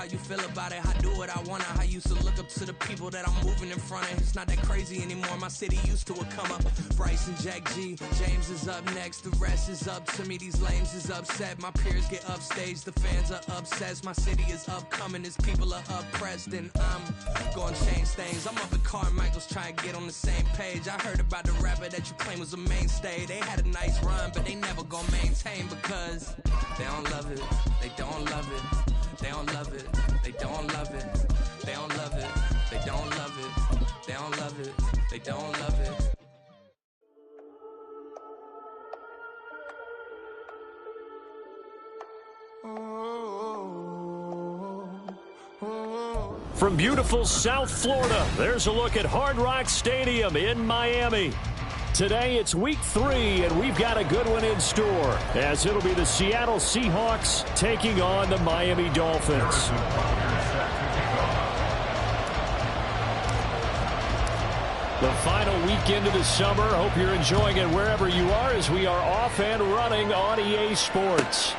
how you feel about it. I do what I wanna. I used to look up to the people that I'm moving in front of. It's not that crazy anymore. My city used to a come up. Bryce and Jack G, James is up next. The rest is up to me. These lames is upset. My peers get upstage. The fans are obsessed. My city is upcoming. As people are oppressed, and I'm gonna change things. I'm up at Carmichael's trying to get on the same page. I heard about the rapper that you claim was a mainstay. They had a nice run, but they never gonna maintain because they don't love it. They don't love it. They don't love it. They don't love it. They don't love it. They don't love it. They don't love it. They don't love it. From beautiful South Florida, there's a look at Hard Rock Stadium in Miami. Today it's week 3, and we've got a good one in store, as it'll be the Seattle Seahawks taking on the Miami Dolphins. The final weekend of the summer. Hope you're enjoying it wherever you are, as we are off and running on EA Sports.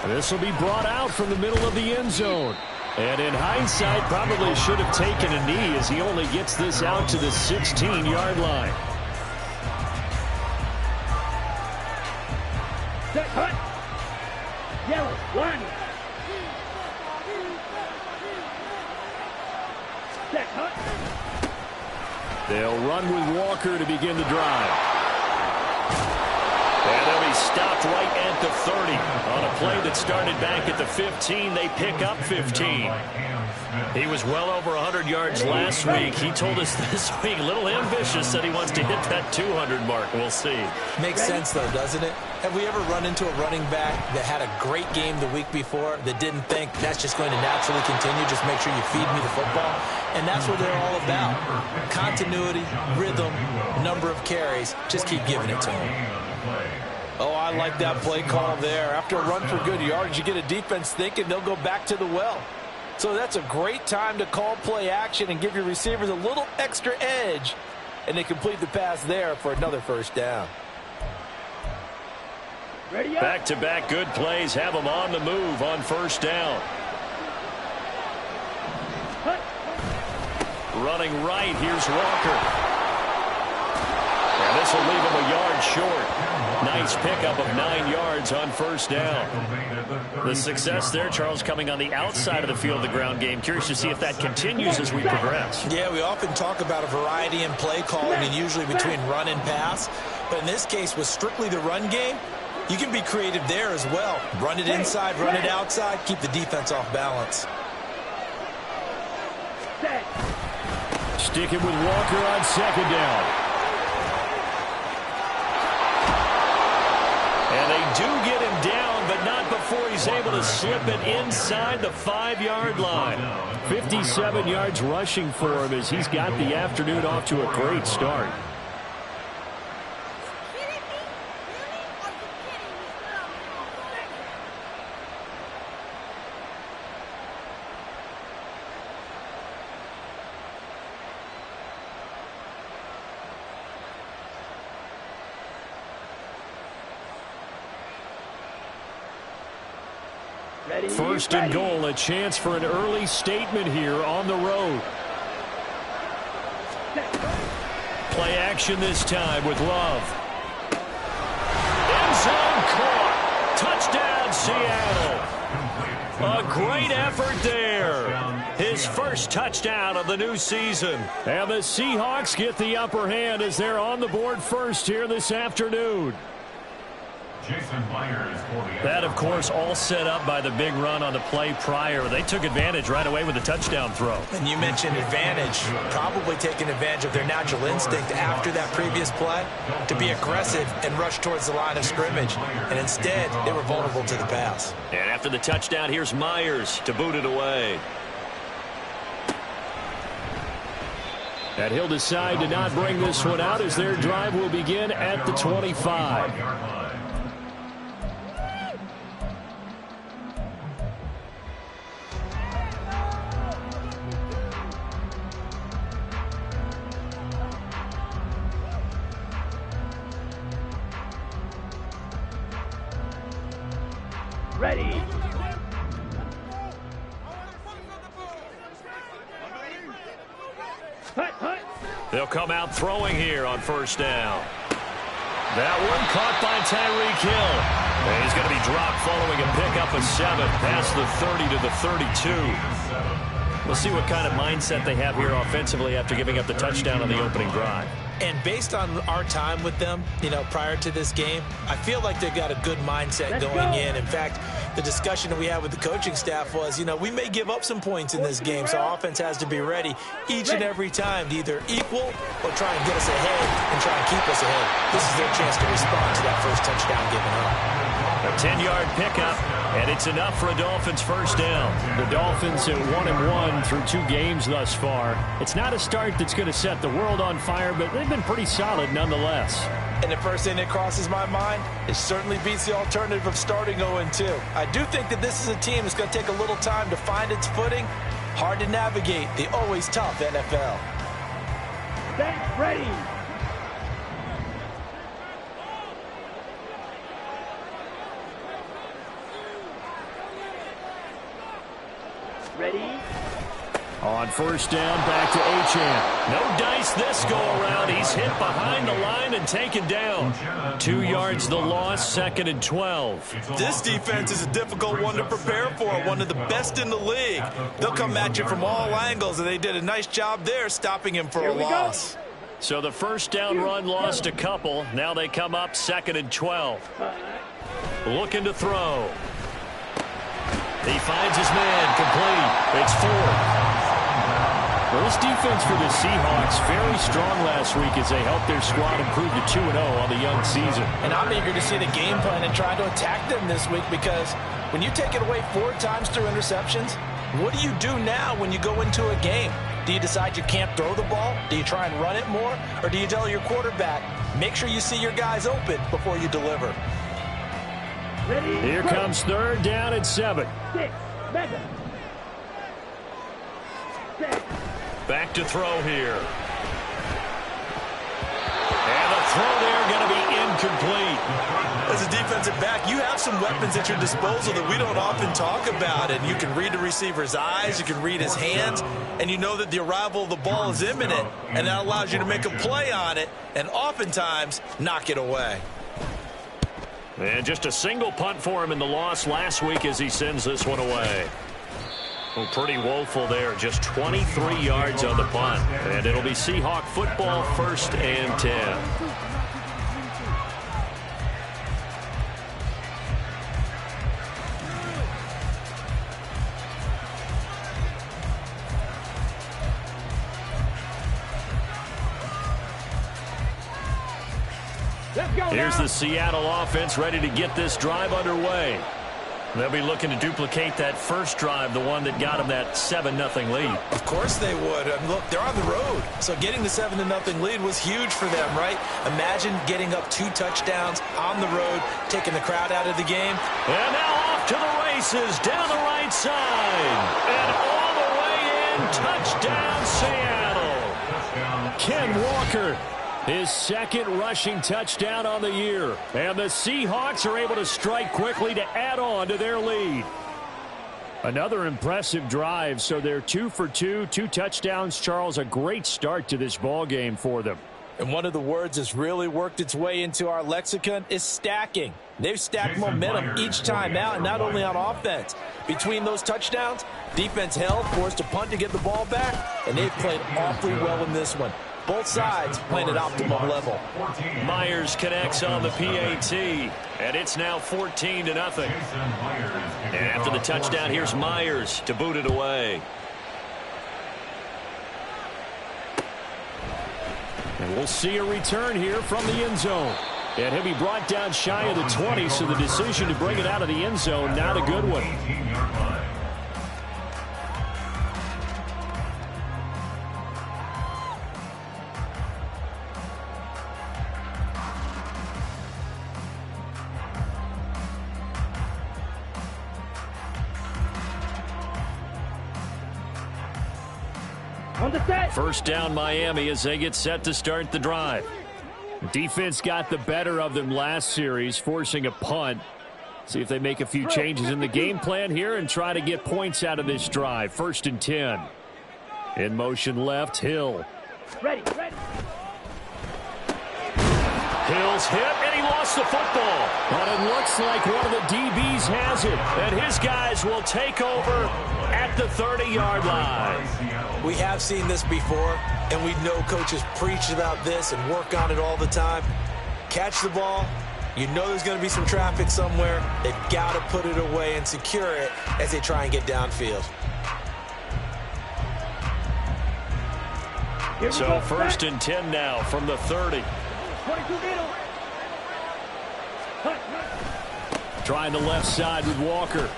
This will be brought out from the middle of the end zone. And in hindsight, probably should have taken a knee, as he only gets this out to the 16-yard line. Set, cut. Yellow, 1. Set, cut. They'll run with Walker to begin the drive. And they'll be stopped right at the 30. On a play that started back at the 15, they pick up 15. He was well over 100 yards last week. He told us this week, a little ambitious, said he wants to hit that 200 mark. We'll see. Makes sense, though, doesn't it? Have we ever run into a running back that had a great game the week before that didn't think that's just going to naturally continue? Just make sure you feed me the football. And that's what they're all about. Continuity, rhythm, number of carries. Just keep giving it to them. Oh, I like that play call there. After a run for good yards, you get a defense thinking they'll go back to the well. So that's a great time to call play action and give your receivers a little extra edge. And they complete the pass there for another first down. Back-to-back good plays have them on the move on first down. Running right, here's Walker. And this will leave him a yard short. Nice pickup of 9 yards on first down. The success there, Charles, coming on the outside of the field of the ground game. Curious to see if that continues as we progress. Yeah, we often talk about a variety in play calling, and usually between run and pass. But in this case, with strictly the run game, you can be creative there as well. Run it inside, run it outside, keep the defense off balance. Sticking with Walker on second down. And they do get him down, but not before he's able to slip it inside the 5-yard line. 57 yards rushing for him as he's got the afternoon off to a great start. First and goal, a chance for an early statement here on the road. Play action this time with Love. End zone caught. Touchdown, Seattle. A great effort there. His first touchdown of the new season. And the Seahawks get the upper hand as they're on the board first here this afternoon. That, of course, all set up by the big run on the play prior. They took advantage right away with the touchdown throw. And you mentioned advantage, probably taking advantage of their natural instinct after that previous play to be aggressive and rush towards the line of scrimmage. And instead, they were vulnerable to the pass. And after the touchdown, here's Myers to boot it away. And he'll decide to not bring this one out as their drive will begin at the 25. Ready. Hut, hut. They'll come out throwing here on first down. That one caught by Tyreek Hill. And he's going to be dropped following a pickup of 7 past the 30 to the 32. We'll see what kind of mindset they have here offensively after giving up the touchdown on the opening drive. And based on our time with them, prior to this game, I feel like they've got a good mindset going in. In fact, the discussion that we had with the coaching staff was, we may give up some points in this game, so offense has to be ready each and every time to either equal or try and get us ahead and try and keep us ahead. This is their chance to respond to that first touchdown given up. A 10-yard pickup, and it's enough for a Dolphins first down. The Dolphins at 1-1 through 2 games thus far. It's not a start that's going to set the world on fire, but they've been pretty solid nonetheless. And the first thing that crosses my mind, it certainly beats the alternative of starting 0-2. I do think that this is a team that's going to take a little time to find its footing. Hard to navigate the always tough NFL. Stand ready. Ready? On first down, back to Achane. No dice this go-around. He's hit behind the line and taken down. 2 yards the loss, 2nd and 12. This defense is a difficult one to prepare for, one of the best in the league. They'll come at you from all angles, and they did a nice job there stopping him for a loss. So the first down run lost a couple. Now they come up 2nd and 12. Looking to throw. He finds his man, complete. It's 4th. Well, this defense for the Seahawks very strong last week as they helped their squad improve to 2-0 on the young season. And I'm eager to see the game plan and try to attack them this week, because when you take it away 4 times through interceptions, what do you do now when you go into a game? Do you decide you can't throw the ball? Do you try and run it more? Or do you tell your quarterback, make sure you see your guys open before you deliver? Ready? Here comes 3rd down and 7. 6, 7. 6. Back to throw here. And the throw there going to be incomplete. As a defensive back, you have some weapons at your disposal that we don't often talk about. And you can read the receiver's eyes, you can read his hands, and you know that the arrival of the ball is imminent. And that allows you to make a play on it and oftentimes knock it away. And just a single punt for him in the loss last week as he sends this one away. Well, pretty woeful there. Just 23 yards on the punt. And it'll be Seahawk football, 1st and 10. Here's the Seattle offense ready to get this drive underway. They'll be looking to duplicate that first drive, the one that got them that 7-0 lead. Of course they would. Look, they're on the road, so getting the 7-0 lead was huge for them, right? Imagine getting up 2 touchdowns on the road, taking the crowd out of the game. And now off to the races, down the right side. And all the way in, touchdown Seattle. Ken Walker, his 2nd rushing touchdown on the year. And the Seahawks are able to strike quickly to add on to their lead. Another impressive drive, so they're 2 for 2, 2 touchdowns. Charles, a great start to this ball game for them. And one of the words that's really worked its way into our lexicon is stacking. They've stacked momentum each time out, and not only on offense. Between those touchdowns, defense held, forced a punt to get the ball back, and they've played awfully well in this one. Both sides playing at optimum level. Myers connects on the PAT, and it's now 14-0. And after the touchdown, here's Myers to boot it away. And we'll see a return here from the end zone. And he'll be brought down shy of the 20, so the decision to bring it out of the end zone, not a good one. First down Miami as they get set to start the drive. Defense got the better of them last series, forcing a punt. See if they make a few changes in the game plan here and try to get points out of this drive. 1st and 10. In motion left, Hill. Ready, ready. Hill's hit, and he lost the football. But it looks like one of the DBs has it, and his guys will take over at the 30-yard line. We have seen this before, and we know coaches preach about this and work on it all the time. Catch the ball. You know there's going to be some traffic somewhere. They've got to put it away and secure it as they try and get downfield. So 1st and 10 now from the 30. 22 middle. Trying the left side with Walker.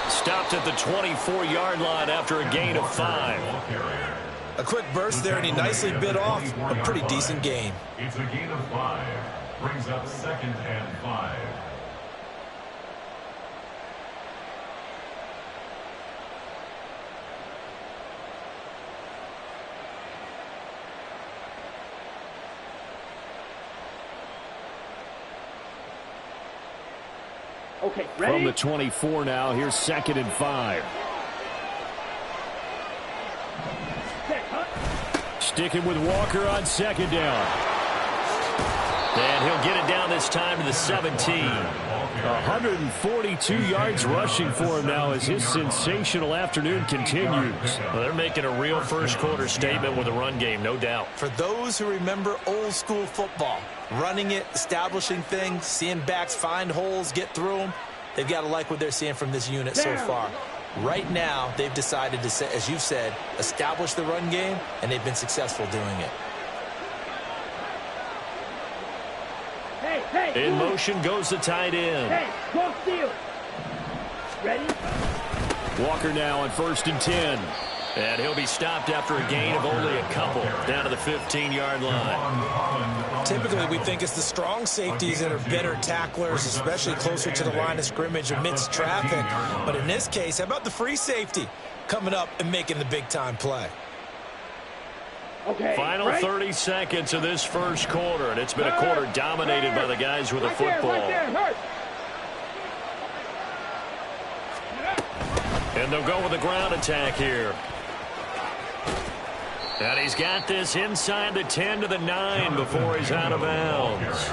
Stopped at the 24-yard line after a gain of 5. A quick burst there, and he nicely bit off a pretty decent gain. It's a gain of 5. Brings up 2nd and 5. Okay, ready? From the 24 now, here's 2nd and 5. Set, huh? Sticking with Walker on 2nd down. And he'll get it down this time to the 17. 142 yards rushing for him now as his sensational afternoon continues. Well, they're making a real first-quarter statement with a run game, no doubt. For those who remember old-school football, running it, establishing things, seeing backs find holes, get through them, they've got to like what they're seeing from this unit so far. Right now, they've decided to, as you've said, establish the run game, and they've been successful doing it. In motion goes the tight end. Hey, go steal. Ready? Walker now on 1st and 10. And he'll be stopped after a gain of only a couple down to the 15-yard line. Typically, we think it's the strong safeties that are better tacklers, especially closer to the line of scrimmage amidst traffic. But in this case, how about the free safety coming up and making the big-time play? Okay, Final 30 seconds of this first quarter, and it's been a quarter dominated by the guys with the football. And they'll go with the ground attack here. And he's got this inside the 10 to the 9 before he's out of bounds.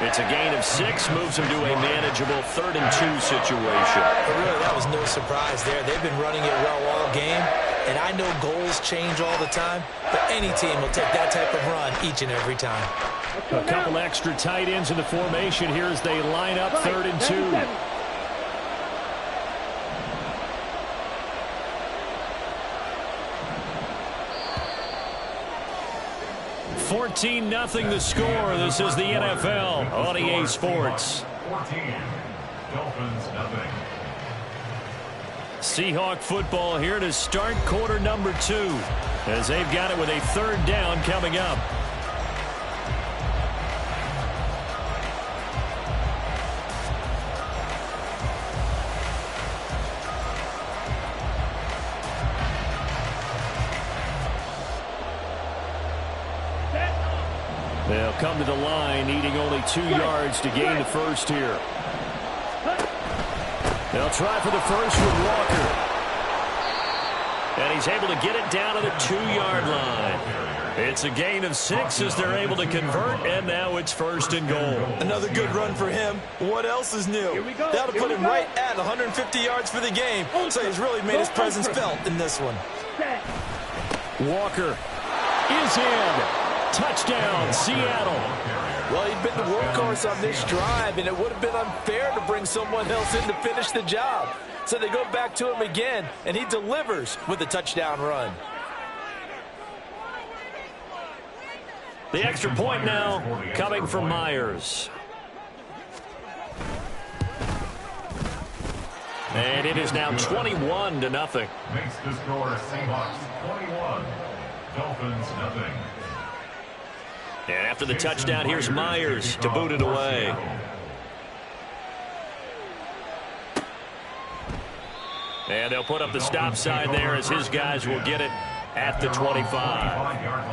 It's a gain of 6, moves him to a manageable 3rd and 2 situation. But really, that was no surprise there. They've been running it well all game, and I know goals change all the time, but any team will take that type of run each and every time. A couple extra tight ends in the formation here as they line up 3rd and 2. 14-0 the score. This is the NFL on EA Sports. 14. Dolphins nothing. Seahawk football here to start quarter number 2 as they've got it with a 3rd down coming up. They'll come to the line, needing only 2 yards to gain the first here. They'll try for the first with Walker. And he's able to get it down to the 2-yard line. It's a gain of 6 as they're able to convert, and now it's 1st and goal. Another good run for him. What else is new? That'll put him right at 150 yards for the game, so he's really made his presence felt in this one. Walker is in. Touchdown, Seattle. Well, he'd been the workhorse on this drive, and it would have been unfair to bring someone else in to finish the job. So they go back to him again, and he delivers with a touchdown run. The extra point now coming from Myers. And it is now 21-0. Makes the score Seahawks 21. Dolphins nothing. And after the touchdown, here's Myers to boot it away. And they'll put up the stop sign there as his guys will get it at the 25.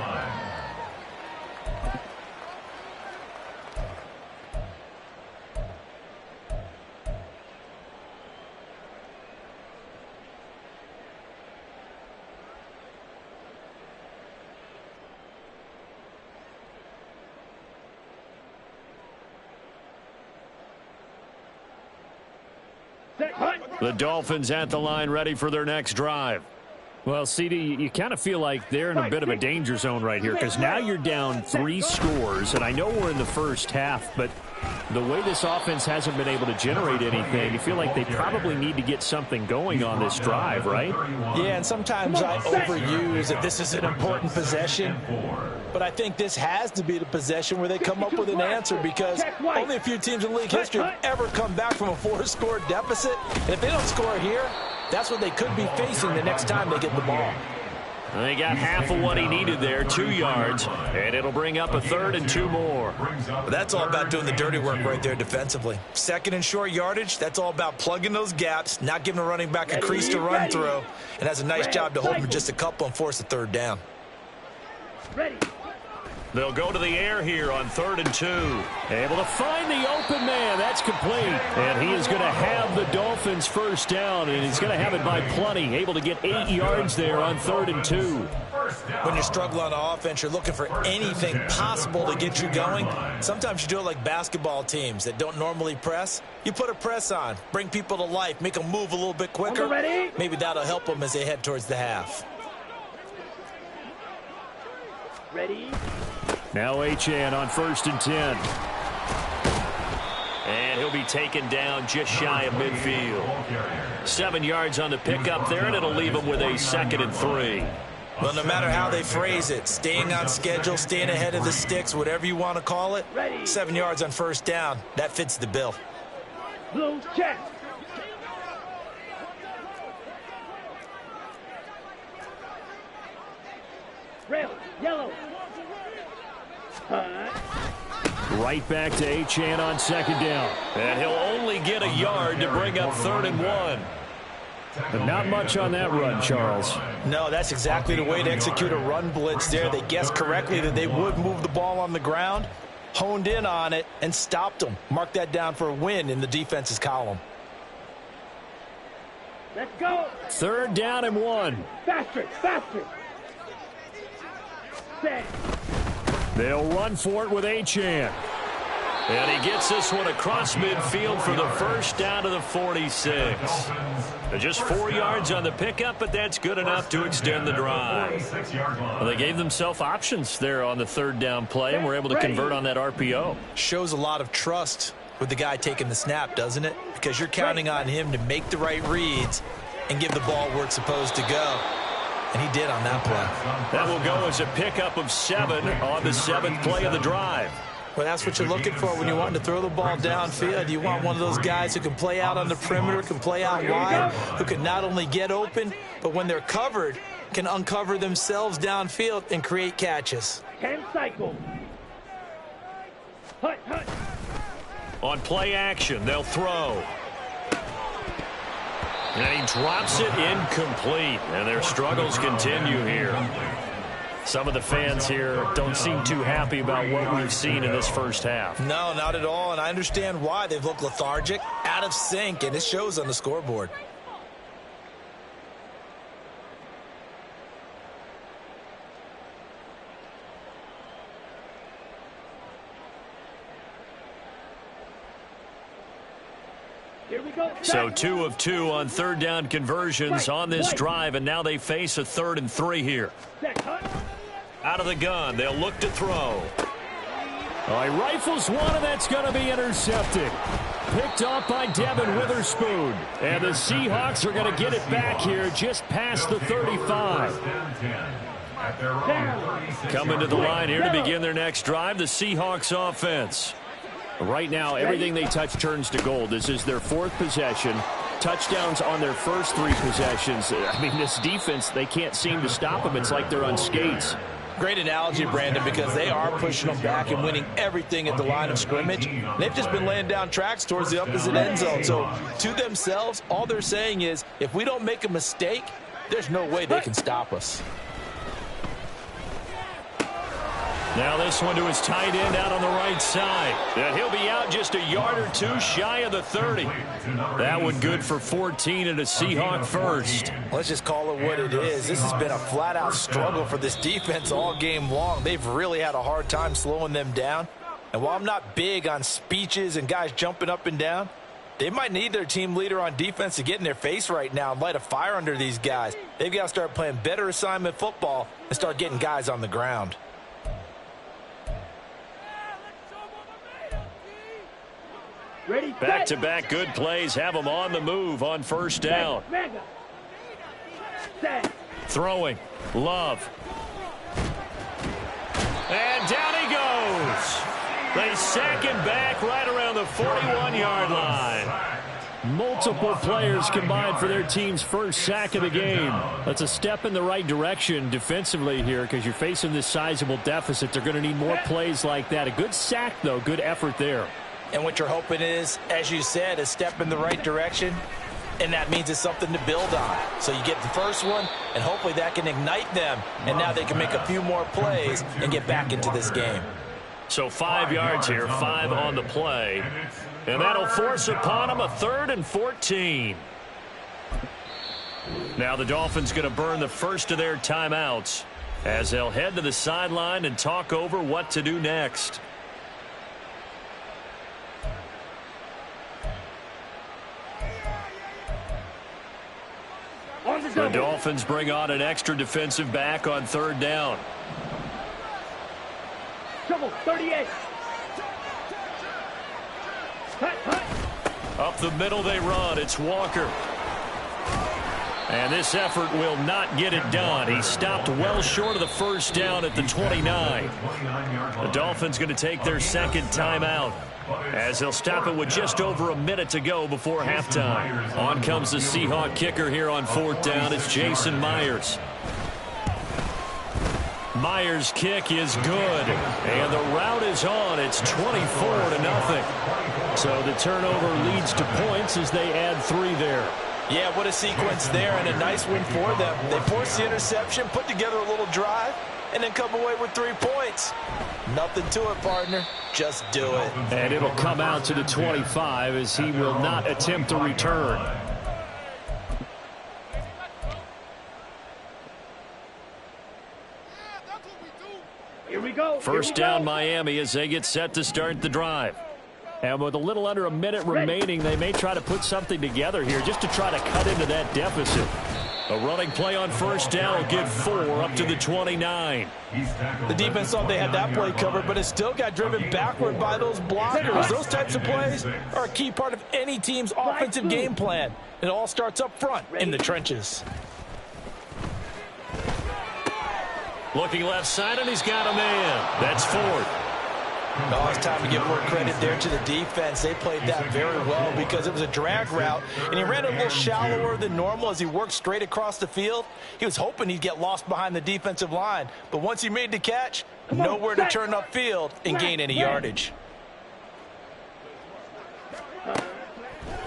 The Dolphins at the line, ready for their next drive. Well, CD, you kind of feel like they're in a bit of a danger zone right here because now you're down 3 scores, and I know we're in the first half, but the way this offense hasn't been able to generate anything, you feel like they probably need to get something going on this drive, right? Yeah, and sometimes I overuse that this is an important possession, but I think this has to be the possession where they come up with an answer because only a few teams in league history have ever come back from a 4-score deficit, and if they don't score here, that's what they could be facing the next time they get the ball. They got half of what he needed there, 2 yards, and it'll bring up a 3rd and 2 more. Well, that's all about doing the dirty work right there defensively. 2nd and short yardage, that's all about plugging those gaps, not giving a running back a crease to run through, and has a nice job to hold him just a couple and force a 3rd down. Ready. They'll go to the air here on 3rd and 2. Able to find the open man. That's complete. And he is going to have the Dolphins first down, and he's going to have it by plenty. Able to get 8 yards there on 3rd and 2. When you struggle on offense, you're looking for anything possible to get you going. Sometimes you do it like basketball teams that don't normally press. You put a press on, bring people to life, make them move a little bit quicker. Maybe that'll help them as they head towards the half. Ready. Now Achane on 1st and 10. And he'll be taken down just shy of midfield. 7 yards on the pickup there, and it'll leave him with a 2nd and 3. Well, no matter how they phrase it, staying on schedule, staying ahead of the sticks, whatever you want to call it, 7 yards on 1st down, that fits the bill. Blue check. Red, yellow. Right back to Achane on 2nd down. And he'll only get a yard to bring up 3rd and 1. But not much on that run, Charles. No, that's exactly the way to execute a run blitz there. They guessed correctly that they would move the ball on the ground, honed in on it, and stopped them. Mark that down for a win in the defense's column. Let's go. 3rd down and 1. Faster, faster. Set. They'll run for it with Achane. And he gets this one across midfield for the first down to the 46. Just 4 yards on the pickup, but that's good enough to extend the drive. Well, they gave themselves options there on the 3rd down play, and were able to convert on that RPO. Shows a lot of trust with the guy taking the snap, doesn't it? Because you're counting on him to make the right reads and give the ball where it's supposed to go. And he did on that play. That will go as a pickup of 7 on the 7th play of the drive. Well, that's what you're looking for when you're wanting to throw the ball downfield. You want one of those guys who can play out on the perimeter, can play out wide, who can not only get open, but when they're covered, can uncover themselves downfield and create catches. 10 cycle. Hut, hut. On play action, they'll throw. And he drops it incomplete. And their struggles continue here. Some of the fans here don't seem too happy about what we've seen in this first half. No, not at all, and I understand why. They've looked lethargic, out of sync, and it shows on the scoreboard. Here we go. So 2 of 2 on 3rd down conversions on this drive, and now they face a 3rd and 3 here. Set, hut. Out of the gun, they'll look to throw. Oh, he rifles one, and that's going to be intercepted. Picked off by Devin Witherspoon. And the Seahawks are going to get it back here just past the 35. Coming to the line here to begin their next drive, the Seahawks offense. Right now, everything they touch turns to gold. This is their 4th possession. Touchdowns on their first 3 possessions. I mean, this defense, they can't seem to stop them. It's like they're on skates. Great analogy, Brandon, because they are pushing them back and winning everything at the line of scrimmage. They've just been laying down tracks towards the opposite end zone. So to themselves, all they're saying is, if we don't make a mistake, there's no way they can stop us. Now this one to his tight end out on the right side. And he'll be out just a yard or 2 shy of the 30. That one good for 14 and a Seahawk first. Let's just call it what it is. This has been a flat-out struggle for this defense all game long. They've really had a hard time slowing them down. And while I'm not big on speeches and guys jumping up and down, They might need their team leader on defense to get in their face right now and light a fire under these guys. They've got to start playing better assignment football and start getting guys on the ground. Ready, Back-to-back good plays have them on the move on first down. Throwing. Love. And down he goes. They sack him back right around the 41-yard line. Multiple players combined for their team's first sack of the game. That's a step in the right direction defensively here because you're facing this sizable deficit. They're going to need more plays like that. A good sack, though. Good effort there. And what you're hoping is, as you said, a step in the right direction, and that means it's something to build on. So you get the first one, and hopefully that can ignite them, and now they can make a few more plays and get back into this game. So 5 yards here, 5 on the play, and that'll force upon them a 3rd and 14. Now the Dolphins going to burn the first of their timeouts as they'll head to the sideline and talk over what to do next. The Dolphins bring on an extra defensive back on 3rd down. Trouble, 38. Up the middle they run. It's Walker. And this effort will not get it done. He stopped well short of the first down at the 29. The Dolphins going to take their second timeout as they'll stop it with just over a minute to go before halftime. On comes the Seahawk kicker here on 4th down. It's Jason Myers. Myers' kick is good, and the route is on. It's 24-0. So the turnover leads to points as they add 3 there. Yeah, what a sequence there, and a nice win for them. They forced the interception, put together a little drive, and then come away with 3 points. Nothing to it, partner. Just do it. And it'll come out to the 25 as he will not attempt to return. Here we go. First down Miami as they get set to start the drive. And with a little under a minute remaining, they may try to put something together here just to try to cut into that deficit. A running play on first down will get 4 up to the 29. The defense thought they had that play covered, but it still got driven backward by those blockers. Those types of plays are a key part of any team's offensive game plan. It all starts up front in the trenches. Looking left side, and he's got a man. That's 4th. Oh, it's time to give more credit there to the defense. They played that very well because it was a drag route, and he ran a little shallower than normal as he worked straight across the field. He was hoping he'd get lost behind the defensive line, but once he made the catch, nowhere to turn upfield and gain any yardage.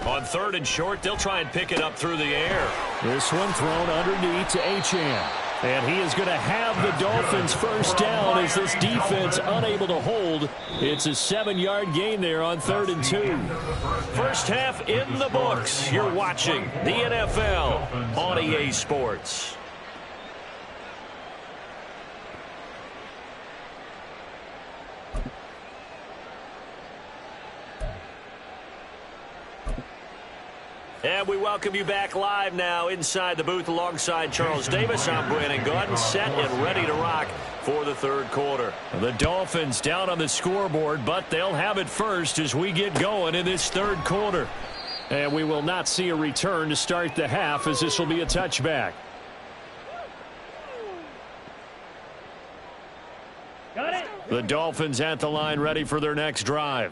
On 3rd and short, they'll try and pick it up through the air. This one thrown underneath to Achane. And he is going to have the Dolphins first down as this defense unable to hold. It's a 7-yard gain there on 3rd and 2. First half in the books. You're watching the NFL on EA Sports. And we welcome you back live now inside the booth alongside Charles Davis. I'm Brandon Gaudin, set and ready to rock for the 3rd quarter. The Dolphins down on the scoreboard, but they'll have it first as we get going in this 3rd quarter. And we will not see a return to start the half as this will be a touchback. Got it. The Dolphins at the line ready for their next drive.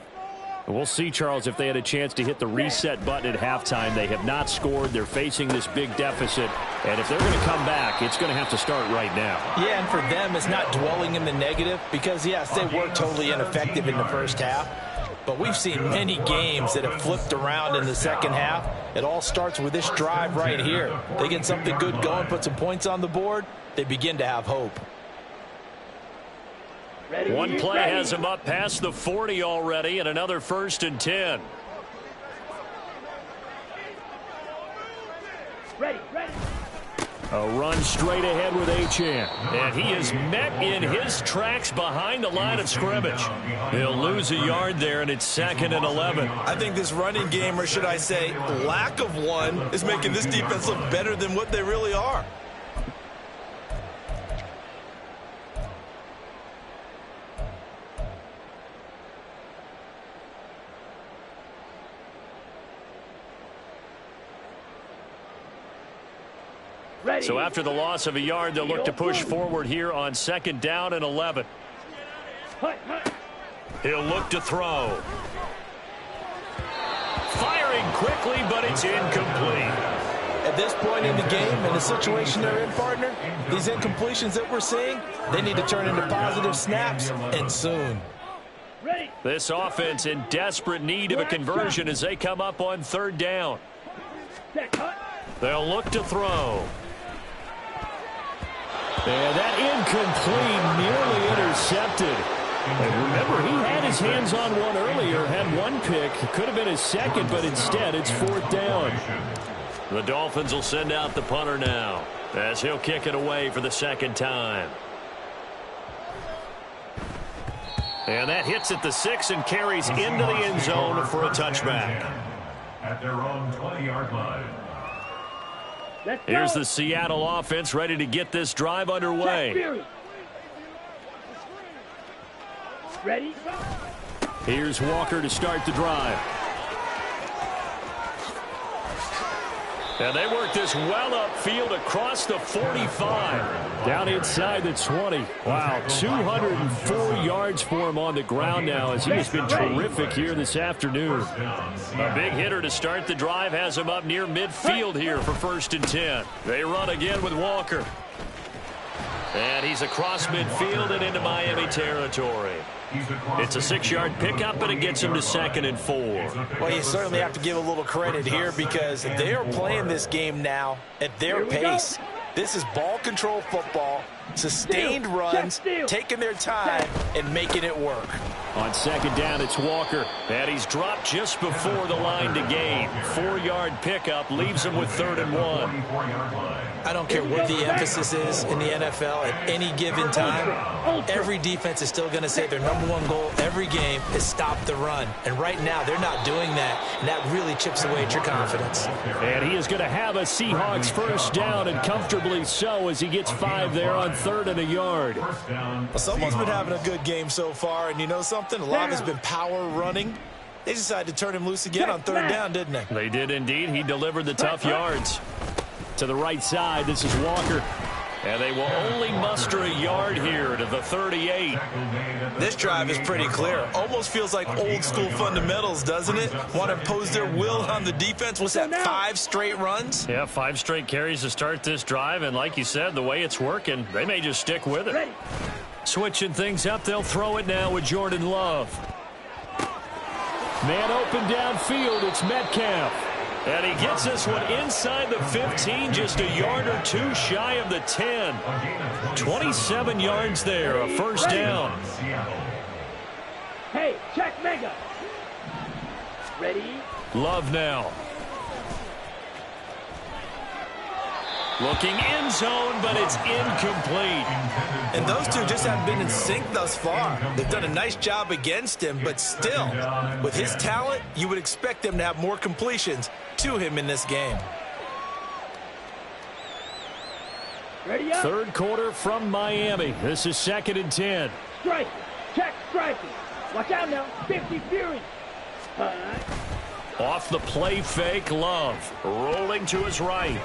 We'll see, Charles, if they had a chance to hit the reset button at halftime. They have not scored. They're facing this big deficit. And if they're going to come back, it's going to have to start right now. Yeah, and for them, it's not dwelling in the negative because, yes, they were totally ineffective in the first half. But we've seen many games that have flipped around in the second half. It all starts with this drive right here. They get something good going, put some points on the board, they begin to have hope. Ready, One play ready. has him up past the 40 already, and another 1st and 10. Ready, ready. A run straight ahead with Achane. And he is met in his tracks behind the line of scrimmage. He'll lose a yard there, and it's 2nd and 11. I think this running game, or should I say lack of one, is making this defense look better than what they really are. So after the loss of a yard, they'll look to push forward here on 2nd down and 11. He'll look to throw. Firing quickly, but it's incomplete. At this point in the game, in the situation they're in, partner, these incompletions that we're seeing, they need to turn into positive snaps, and soon. This offense in desperate need of a conversion as they come up on 3rd down. They'll look to throw. And that incomplete, nearly intercepted. And remember, he had his hands on one earlier, had one pick. Could have been his second, but instead it's 4th down. The Dolphins will send out the punter now as he'll kick it away for the 2nd time. And that hits at the 6 and carries into the end zone for a touchback. At their own 20-yard line. Here's the Seattle offense ready to get this drive underway. Ready? Here's Walker to start the drive. And they work this well upfield across the 45. Down inside the 20. Wow, 204 yards for him on the ground now as he has been terrific here this afternoon. A big hitter to start the drive has him up near midfield here for 1st and 10. They run again with Walker. And he's across midfield and into Miami territory. It's a 6-yard pickup, and it gets him to 2nd and 4. Well, you certainly have to give a little credit here because they are playing this game now at their pace. This is ball control football, sustained runs, taking their time, and making it work. On 2nd down, it's Walker. And he's dropped just before the line to gain. 4-yard pickup leaves him with 3rd and 1. I don't care what the emphasis is in the NFL at any given time. Every defense is still going to say their #1 goal every game is stop the run. And right now, they're not doing that, and that really chips away at your confidence. And he is going to have a Seahawks 1st down, and comfortably so as he gets 5 there on 3rd and a yard. Well, someone's been having a good game so far, and you know something? A lot has been power running. They decided to turn him loose again on 3rd down, didn't they? They did indeed. He delivered the tough yards. To the right side, this is Walker. And they will only muster a yard here to the 38. This drive is pretty clear. Almost feels like old school fundamentals, doesn't it? Want to impose their will on the defense. What's that, 5 straight runs? Yeah, 5 straight carries to start this drive. And like you said, the way it's working, they may just stick with it. Switching things up, they'll throw it now with Jordan Love. Man open downfield, it's Metcalf. And he gets this one inside the 15, just a yard or 2 shy of the 10. 27 yards there, a 1st down. Hey, check Mega. Ready? Love now. Looking end zone, but it's incomplete. And those two just haven't been in sync thus far. They've done a nice job against him, but still, with his talent, you would expect them to have more completions to him in this game. Ready up. 3rd quarter from Miami. This is 2nd and 10. Strike. Check striking. Watch out now. 50 Fury. Off the play fake, Love. Rolling to his right.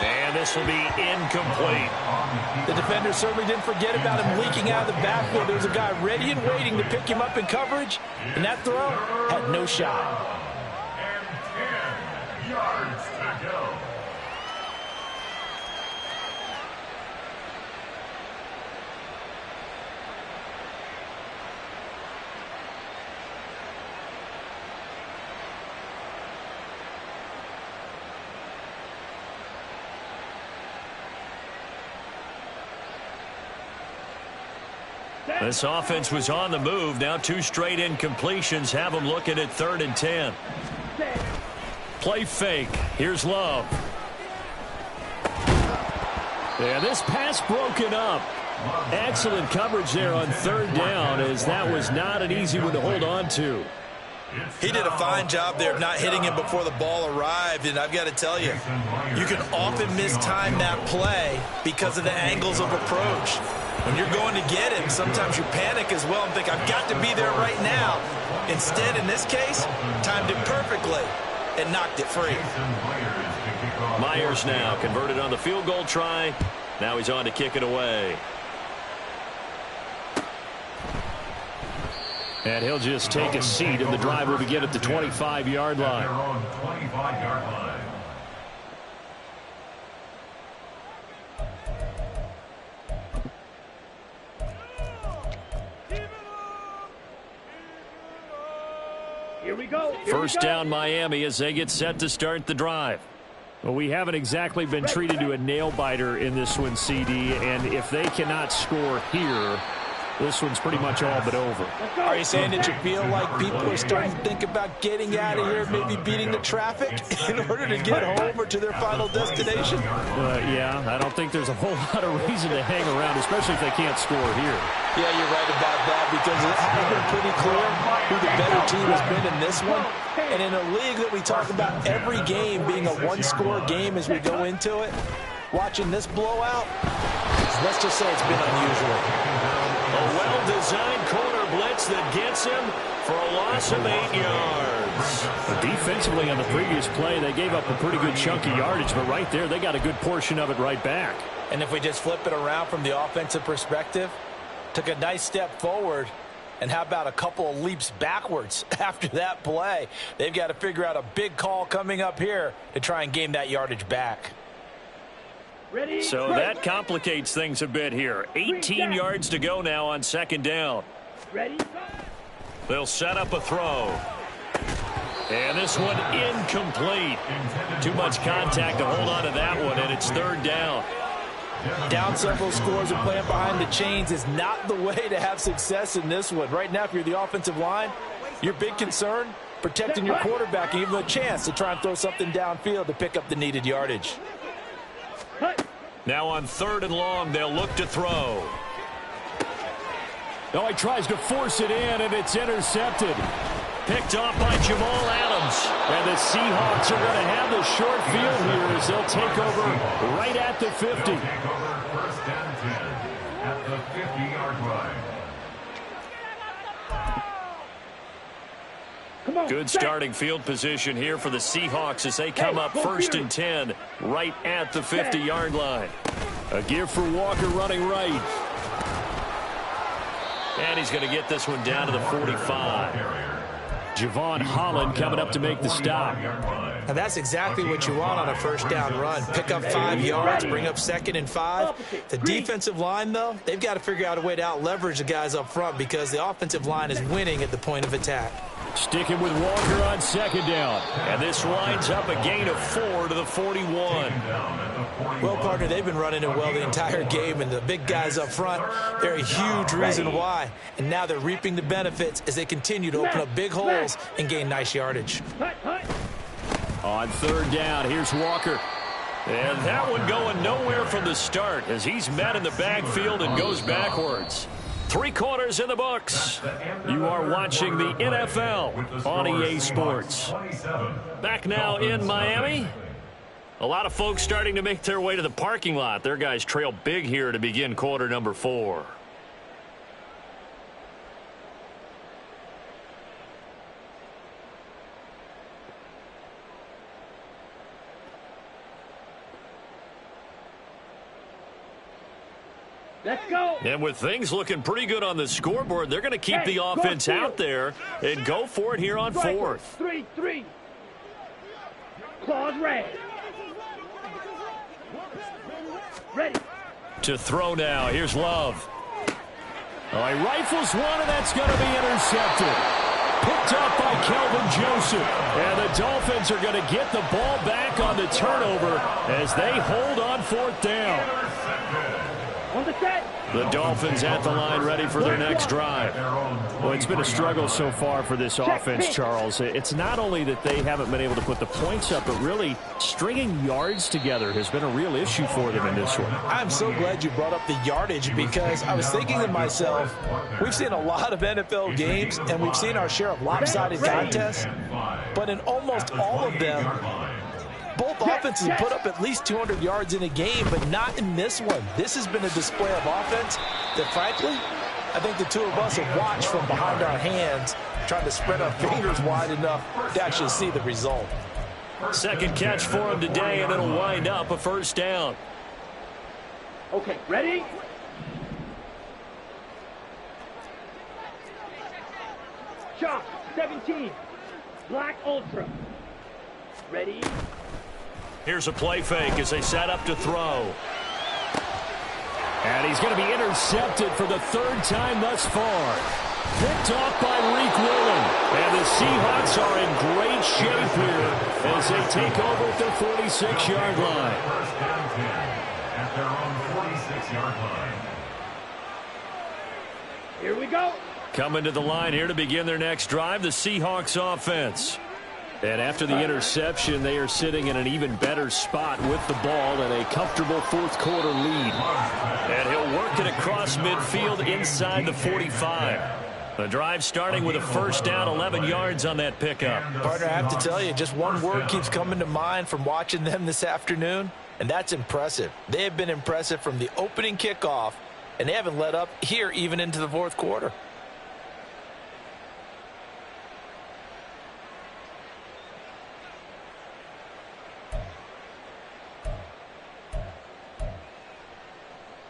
And this will be incomplete. The defender certainly didn't forget about him leaking out of the backfield. There was a guy ready and waiting to pick him up in coverage, and that throw had no shot. And 10 yards to go. This offense was on the move. Now 2 straight incompletions have them looking at 3rd and 10. Play fake. Here's Love. Yeah, this pass broken up. Excellent coverage there on third down, as that was not an easy one to hold on to. He did a fine job there of not hitting him before the ball arrived, and I've got to tell you, you can often mistime that play because of the angles of approach. When you're going to get him, sometimes you panic as well and think, I've got to be there right now. Instead, in this case, timed it perfectly and knocked it free. Myers now converted on the field goal try. Now he's on to kick it away. And he'll just take a seat, and the drive will begin at the 25-yard line. Here we go. First down, Miami, as they get set to start the drive. Well, we haven't exactly been treated to a nail-biter in this one, CD, and if they cannot score here, this one's pretty much all but over. Are you saying that you feel like people are starting to think about getting out of here, maybe beating the traffic in order to get home or to their final destination? Yeah, I don't think there's a whole lot of reason to hang around, especially if they can't score here. Yeah, you're right about that, because it has been pretty clear who the better team has been in this one. And in a league that we talk about every game being a one-score game as we go into it, watching this blowout, let's just say it's been unusual. A well-designed corner blitz that gets him for a loss of 8 yards. Defensively on the previous play, they gave up a pretty good chunk of yardage, but right there, they got a good portion of it right back. And if we just flip it around from the offensive perspective, took a nice step forward, and how about a couple of leaps backwards after that play? They've got to figure out a big call coming up here to try and gain that yardage back. So that complicates things a bit here. 18 yards to go now on second down. They'll set up a throw. And this one incomplete. Too much contact to hold on to that one, and it's third down. Down several scores and playing behind the chains is not the way to have success in this one. Right now, if you're the offensive line, your big concern, protecting your quarterback and give him a chance to try and throw something downfield to pick up the needed yardage. Now on third and long, they'll look to throw. Oh, he tries to force it in, and it's intercepted. Picked off by Jamal Adams. And the Seahawks are going to have the short field here as they'll take over right at the 50. First and 10 at the 50-yard line. Good starting field position here for the Seahawks as they come up first and 10 right at the 50-yard line. A give for Walker running right. And he's going to get this one down to the 45. Javon Holland coming up to make the stop. Now that's exactly what you want on a first down run. Pick up 5 yards, bring up second and 5. The defensive line, though, they've got to figure out a way to out-leverage the guys up front because the offensive line is winning at the point of attack. Sticking with Walker on second down. And this winds up a gain of 4 to the 41. Well, partner, they've been running it well the entire game, and the big guys up front, they're a huge reason why. And now they're reaping the benefits as they continue to open up big holes and gain nice yardage. On third down, here's Walker. And that one going nowhere from the start as he's met in the backfield and goes backwards. 3 quarters in the books. You are watching the NFL on EA Sports. Back now in Miami. A lot of folks starting to make their way to the parking lot. Their guys trail big here to begin quarter number 4. Let's go. And with things looking pretty good on the scoreboard, they're going to keep the offense out there and go for it here on fourth. 3-3. Claws red. Ready. To throw now. Here's Love. Oh, he rifles one, and that's going to be intercepted. Picked up by Kelvin Joseph. And the Dolphins are going to get the ball back on the turnover as they hold on fourth down. On the set. The Dolphins at the line ready for their next drive. Well, it's been a struggle so far for this offense, Charles. It's not only that they haven't been able to put the points up, but really stringing yards together has been a real issue for them in this one. I'm so glad you brought up the yardage because I was thinking to myself, we've seen a lot of NFL games and we've seen our share of lopsided contests, but in almost all of them, both offenses put up at least 200 yards in a game, but not in this one. This has been a display of offense that, frankly, I think the two of us have watched from behind our hands, trying to spread our fingers wide enough to actually see the result. Second catch for him today, and it'll wind up a first down. Okay, ready? Chop, 17. Black Ultra. Ready? Here's a play fake as they set up to throw. And he's going to be intercepted for the third time thus far. Picked off by Reek Willen. And the Seahawks are in great shape here as they take over at their 46-yard line. First down 10 at their own 46-yard line. Here we go. Coming to the line here to begin their next drive, the Seahawks offense. And after the interception, they are sitting in an even better spot with the ball and a comfortable fourth-quarter lead. And he'll work it across midfield inside the 45. The drive starting with a first down, 11 yards on that pickup. Partner, I have to tell you, just one word keeps coming to mind from watching them this afternoon, and that's impressive. They have been impressive from the opening kickoff, and they haven't let up here even into the fourth quarter.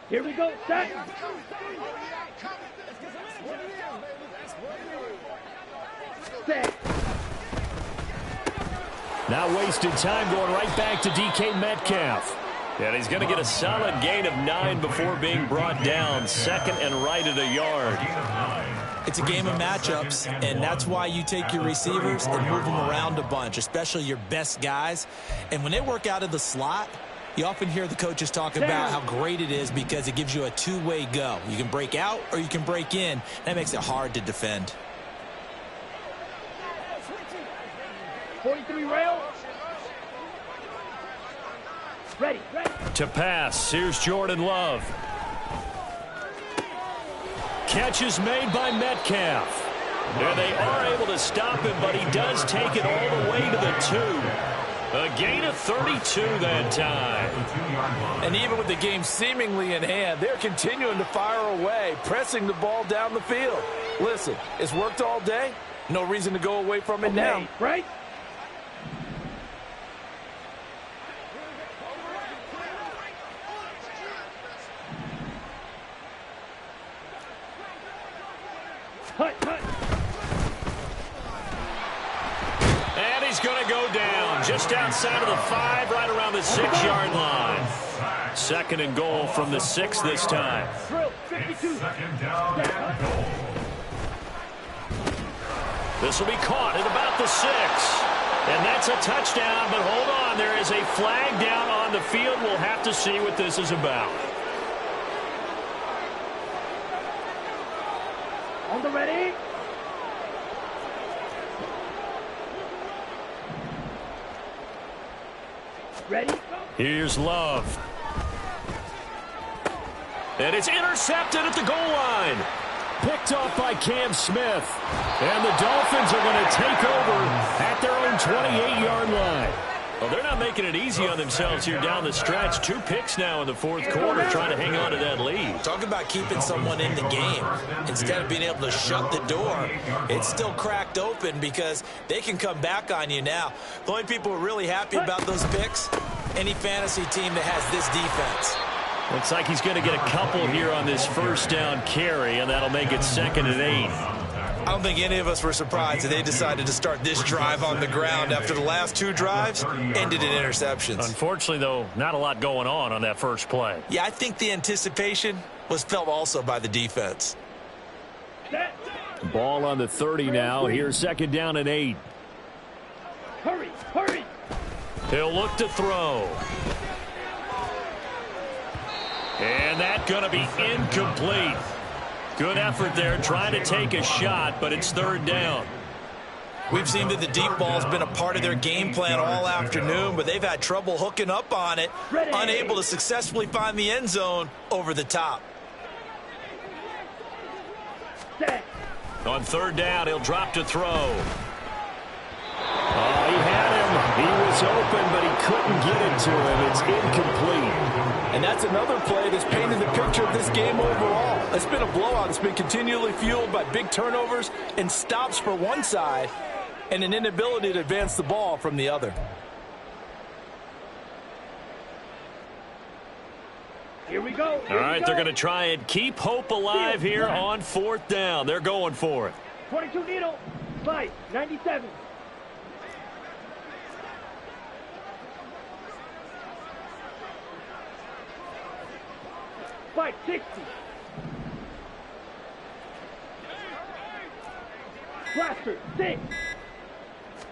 Here we go, set. Set. Now wasted time going right back to DK Metcalf. And he's going to get a solid gain of 9 before being brought down. Second and right at a yard. It's a game of matchups, and that's why you take your receivers and move them around a bunch, especially your best guys. And when they work out of the slot, you often hear the coaches talk about how great it is because it gives you a two-way go. You can break out or you can break in. That makes it hard to defend. 43 rail. Ready, ready. To pass, here's Jordan Love. Catch is made by Metcalf. And they are able to stop him, but he does take it all the way to the 2. A gain of 32 that time. And even with the game seemingly in hand, they're continuing to fire away, pressing the ball down the field. Listen, it's worked all day. No reason to go away from it now. Right? Hut, hut. And he's going to go down just outside of the 5, right around the 6-yard line. Second and goal from the 6 this time. Drill, 52. Second down and goal. This will be caught at about the 6. And that's a touchdown, but hold on. There is a flag down on the field. We'll have to see what this is about. On the ready. Ready, go. Here's Love. And it's intercepted at the goal line. Picked off by Cam Smith. And the Dolphins are going to take over at their own 28-yard line. Well, they're not making it easy on themselves here down the stretch. 2 picks now in the fourth quarter, trying to hang on to that lead. Talk about keeping someone in the game. Instead of being able to shut the door, it's still cracked open because they can come back on you now. The only people who are really happy about those picks, any fantasy team that has this defense. Looks like he's going to get a couple here on this first down carry, and that'll make it 2nd and 8. I don't think any of us were surprised that they decided to start this drive on the ground after the last 2 drives ended in interceptions. Unfortunately, though, not a lot going on that first play. Yeah, I think the anticipation was felt also by the defense. Ball on the 30 now. Here's 2nd down and 8. Hurry, hurry. He'll look to throw. And And that's going to be incomplete. Good effort there, trying to take a shot, but it's third down. We've seen that the deep ball has been a part of their game plan all afternoon, but they've had trouble hooking up on it, unable to successfully find the end zone over the top. On third down, he'll drop to throw. Oh, he had him. He was open, but he couldn't get it to him. It's incomplete. And that's another play that's painted the picture of this game overall. It's been a blowout. It's been continually fueled by big turnovers and stops for one side and an inability to advance the ball from the other. Here we go. All right, they're going to try and keep hope alive here on fourth down. They're going for it. 22 needle. Fight. 97. Fight. 60. Blaster. 6.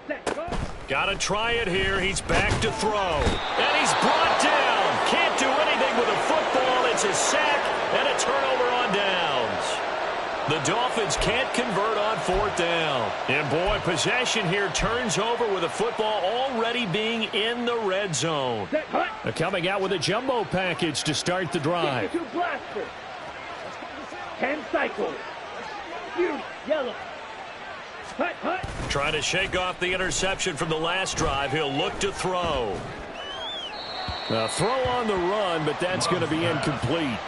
Set. Go. Got to try it here. He's back to throw. And he's brought down. Can't do anything with a football. It's a sack and a turnover on downs. The Dolphins can't convert on fourth down. And, boy, possession here turns over with a football already being in the red zone. Set. Hut. They're coming out with a jumbo package to start the drive. 52 blaster. 10 cycle. Fury. Yellow. Hut. Hut. Trying to shake off the interception from the last drive. He'll look to throw. A throw on the run, but that's going to be incomplete.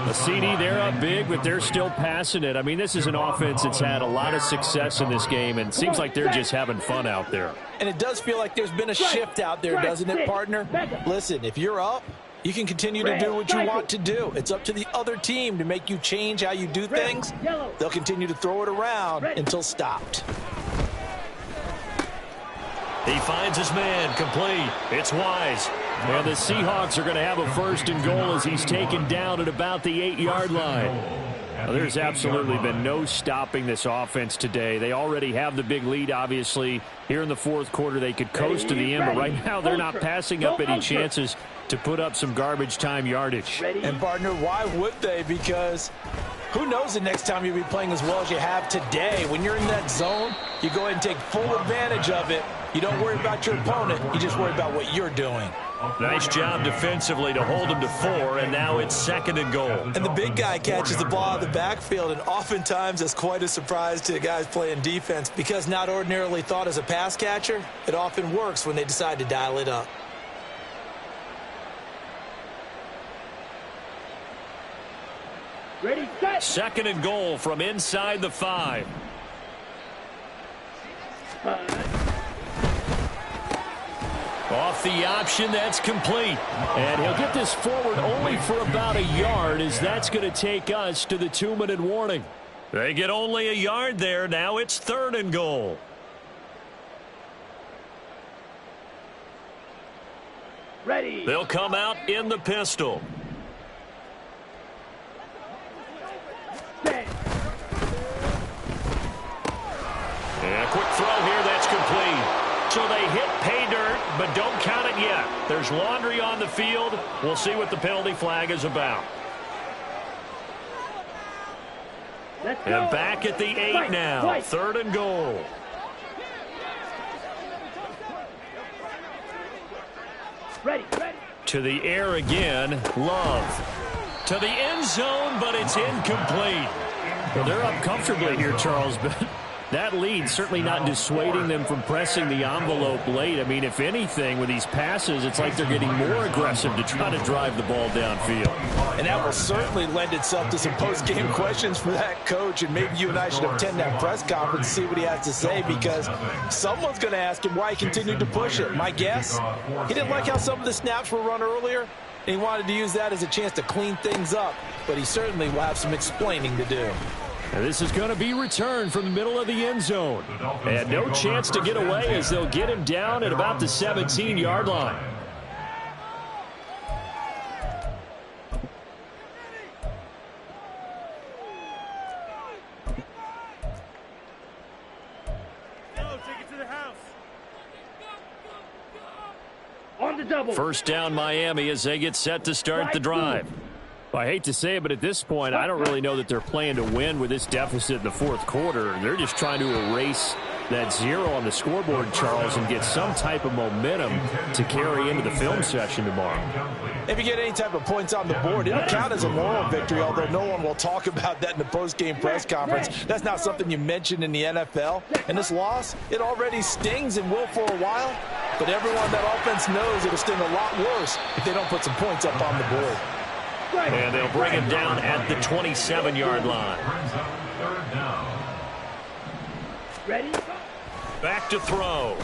A CD, they're up big, but they're still passing it. I mean, this is an offense that's had a lot of success in this game, and it seems like they're just having fun out there. And it does feel like there's been a shift out there, doesn't it, partner? Listen, if you're up, you can continue to do what you want to do. It's up to the other team to make you change how you do things. They'll continue to throw it around until stopped. He finds his man, complete. It's Wise. And the Seahawks are going to have a first and goal as he's taken down at about the 8-yard line. Well, there's absolutely been no stopping this offense today. They already have the big lead, obviously. Here in the fourth quarter, they could coast to the end, but right now they're not passing up any chances to put up some garbage time yardage. And, partner, why would they? Because who knows the next time you'll be playing as well as you have today. When you're in that zone, you go ahead and take full advantage of it. You don't worry about your opponent. You just worry about what you're doing. Nice job defensively to hold him to 4, and now it's second and goal. And the big guy catches the ball out of the backfield, and oftentimes it's quite a surprise to the guys playing defense because not ordinarily thought as a pass catcher, it often works when they decide to dial it up. Ready, set. Second and goal from inside the 5. Off the option, that's complete. And he'll get this forward only for about a yard, as that's going to take us to the 2-minute warning. They get only a yard there. Now it's third and goal. Ready. They'll come out in the pistol. Set. And a quick throw here, that's complete. So they hit pay dirt, but don't count it yet. There's laundry on the field. We'll see what the penalty flag is about. Let's go. And back at the 8 now. Third and goal. Ready, ready. To the air again. Love. To the end zone, but it's incomplete. Well, they're up comfortably here, Charles, but that lead certainly not dissuading them from pressing the envelope late. I mean, if anything, with these passes, it's like they're getting more aggressive to try to drive the ball downfield. And that will certainly lend itself to some post-game questions for that coach, and maybe you and I should attend that press conference and see what he has to say, because someone's going to ask him why he continued to push it. My guess, he didn't like how some of the snaps were run earlier, and he wanted to use that as a chance to clean things up, but he certainly will have some explaining to do. And this is going to be returned from the middle of the end zone. And no chance to get away as they'll get him down at about the 17-yard line. On the double. First down Miami as they get set to start the drive. I hate to say it, but at this point, I don't really know that they're playing to win with this deficit in the fourth quarter. They're just trying to erase that 0 on the scoreboard, Charles, and get some type of momentum to carry into the film session tomorrow. If you get any type of points on the board, it'll count as a moral victory, although no one will talk about that in the post-game press conference. That's not something you mentioned in the NFL. And this loss, it already stings and will for a while, but everyone on that offense knows it'll sting a lot worse if they don't put some points up on the board. And they'll bring him down at the 27-yard line. Ready? Back to throw.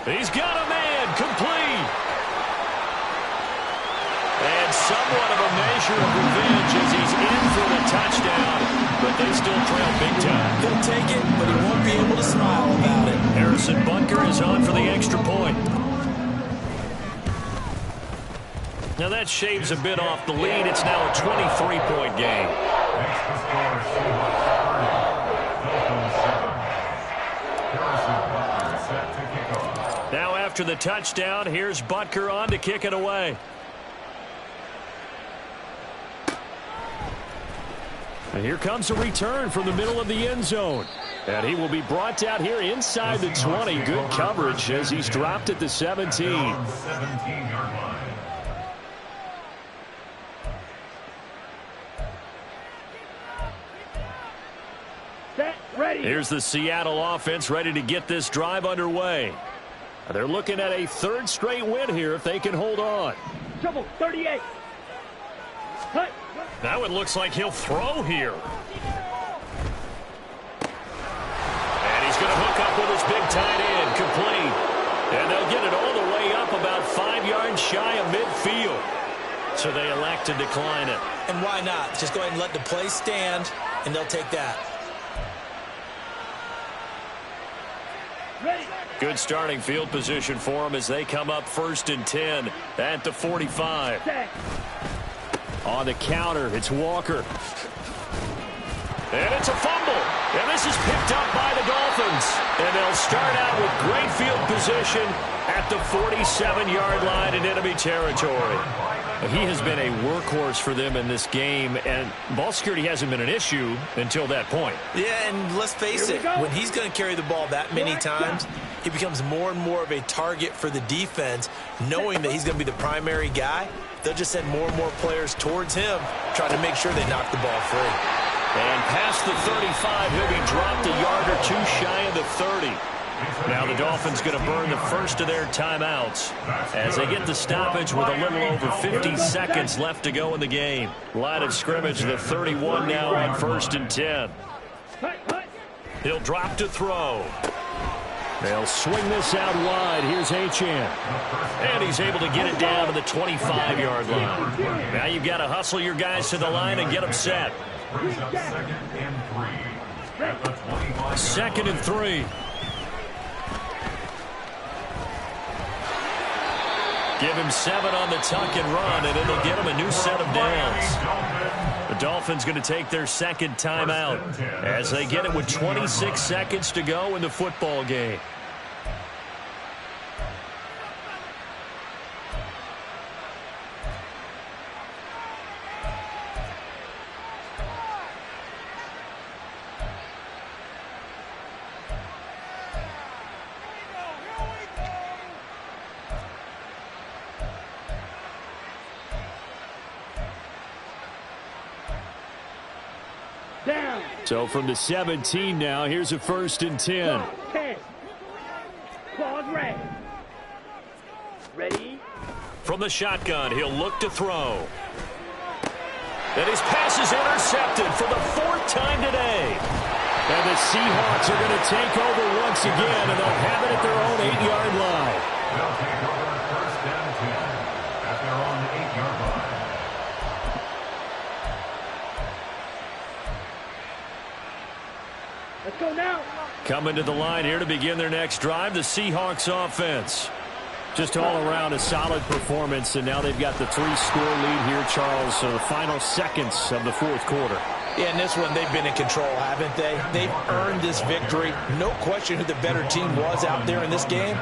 He's got a man, complete. And somewhat of a measure of revenge as he's in for the touchdown, but they still trail big time. He'll take it, but he won't be able to smile about it. Harrison Butker is on for the extra point. Now that shaves a bit off the lead. It's now a 23-point game. Now after the touchdown, here's Butker on to kick it away. And here comes a return from the middle of the end zone. And he will be brought out here inside the 20. Good coverage as he's dropped at the 17. 17-yard line. Ready. Here's the Seattle offense ready to get this drive underway. They're looking at a third straight win here if they can hold on. Trouble 38. Cut. Now it looks like he'll throw here. And he's going to hook up with his big tight end, complete. And they'll get it all the way up about 5 yards shy of midfield. So they elect to decline it. And why not? Just go ahead and let the play stand, and they'll take that. Ready. Good starting field position for them as they come up 1st and 10 at the 45. Set. On the counter, it's Walker. And it's a fumble. And this is picked up by the Dolphins. And they'll start out with great field position at the 47-yard line in enemy territory. He has been a workhorse for them in this game, and ball security hasn't been an issue until that point. Yeah, and let's face it, when he's going to carry the ball that many times, he becomes more and more of a target for the defense, knowing that he's going to be the primary guy. They'll just send more and more players towards him, trying to make sure they knock the ball free. And past the 35, he'll be dropped a yard or two shy of the 30. Now the Dolphins going to burn the first of their timeouts as they get the stoppage with a little over 50 seconds left to go in the game. Line of scrimmage, the 31 now on 1st and 10. He'll drop to throw. They'll swing this out wide. Here's Achane. And he's able to get it down to the 25-yard line. Now you've got to hustle your guys to the line and get them set. 2nd and 3. Give him 7 on the tuck and run, and it'll get him a new set of downs. The Dolphins going to take their second timeout as they get it with 26 seconds to go in the football game. Down. So from the 17 now, here's a 1st and 10. 10. Claws ready. Ready. From the shotgun, he'll look to throw. And his pass is intercepted for the 4th time today. And the Seahawks are going to take over once again, and they'll have it at their own 8-yard line. They'll take over 1st and 10 at their own 8-yard line. Let's go now. Coming to the line here to begin their next drive, the Seahawks offense. Just all around a solid performance, and now they've got the 3-score lead here, Charles, so the final seconds of the 4th quarter. Yeah, in this one, they've been in control, haven't they? They've earned this victory. No question who the better team was out there in this game.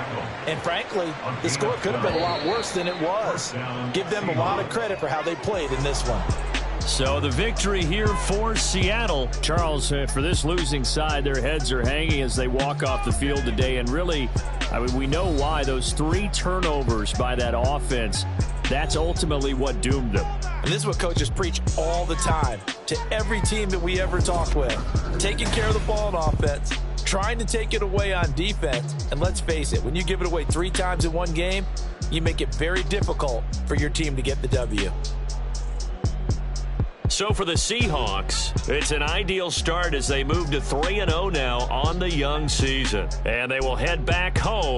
And frankly, the score could have been a lot worse than it was. Give them a lot of credit for how they played in this one. So the victory here for Seattle. Charles, for this losing side, their heads are hanging as they walk off the field today. And really, I mean, we know why. Those 3 turnovers by that offense, that's ultimately what doomed them. And this is what coaches preach all the time to every team that we ever talk with. Taking care of the ball on offense, trying to take it away on defense. And let's face it, when you give it away 3 times in one game, you make it very difficult for your team to get the W. So for the Seahawks, it's an ideal start as they move to 3-0 now on the young season. And they will head back home.